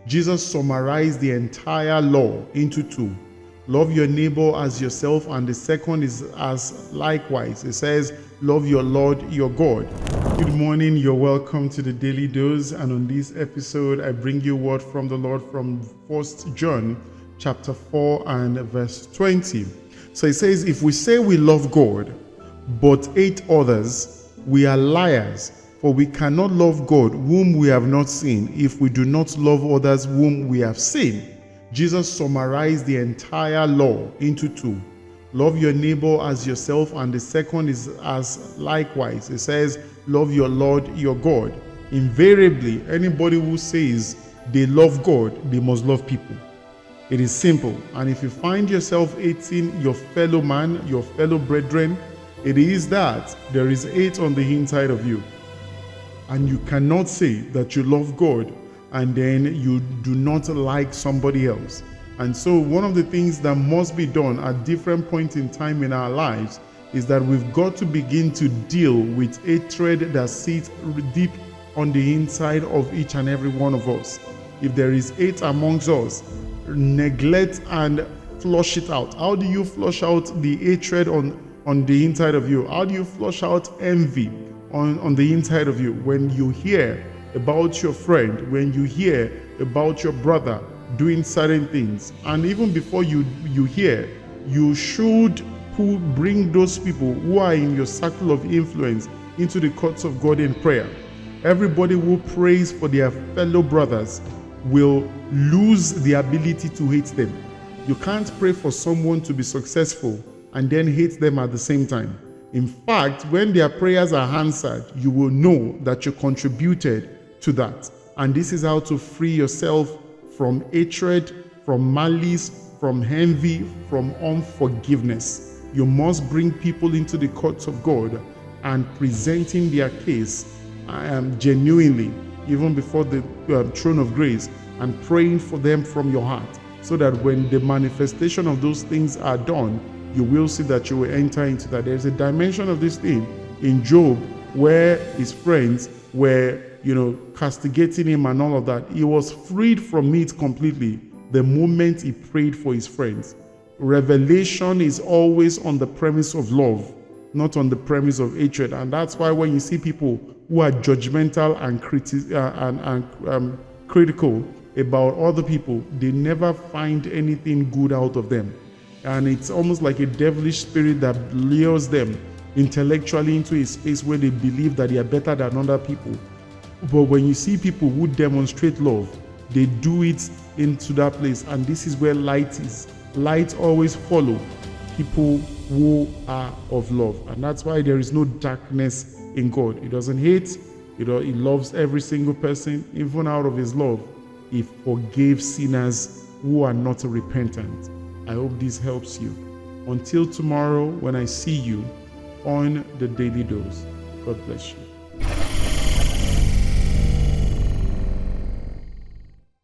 Jesus summarized the entire law into two. Love your neighbor as yourself, and the second is as likewise. It says, love your Lord, your God. Good morning, you're welcome to the Daily Dose, and on this episode, I bring you word from the Lord from 1 John chapter 4 and verse 20. So it says, if we say we love God, but hate others, we are liars. For we cannot love God whom we have not seen if we do not love others whom we have seen. Jesus summarized the entire law into two. Love your neighbor as yourself, and the second is as likewise. It says, love your Lord, your God. Invariably, anybody who says they love God, they must love people. It is simple. And if you find yourself hating your fellow man, your fellow brethren, it is that there is hate on the inside of you. And you cannot say that you love God and then you do not like somebody else. And so one of the things that must be done at different points in time in our lives is that we've got to begin to deal with hatred that sits deep on the inside of each and every one of us. If there is hate amongst us, neglect and flush it out. How do you flush out the hatred on the inside of you? How do you flush out envy on the inside of you? When you hear about your friend, when you hear about your brother doing certain things, and even before you hear, you should bring those people who are in your circle of influence into the courts of God in prayer. Everybody who prays for their fellow brothers will lose the ability to hate them. You can't pray for someone to be successful and then hate them at the same time. In fact, when their prayers are answered, you will know that you contributed to that. And this is how to free yourself from hatred, from malice, from envy, from unforgiveness. You must bring people into the courts of God and presenting their case genuinely, even before the throne of grace, and praying for them from your heart, so that when the manifestation of those things are done, you will see that you will enter into that. There's a dimension of this thing in Job where his friends were, castigating him and all of that. He was freed from it completely the moment he prayed for his friends. Revelation is always on the premise of love, not on the premise of hatred. And that's why when you see people who are judgmental and critical about other people, they never find anything good out of them. And it's almost like a devilish spirit that lures them intellectually into a space where they believe that they are better than other people. But when you see people who demonstrate love, they do it into that place. And this is where light is. Light always follows people who are of love. And that's why there is no darkness in God. He doesn't hate. He loves every single person. Even out of his love, he forgave sinners who are not repentant. I hope this helps you. Until tomorrow, when I see you on the Daily Dose, God bless you.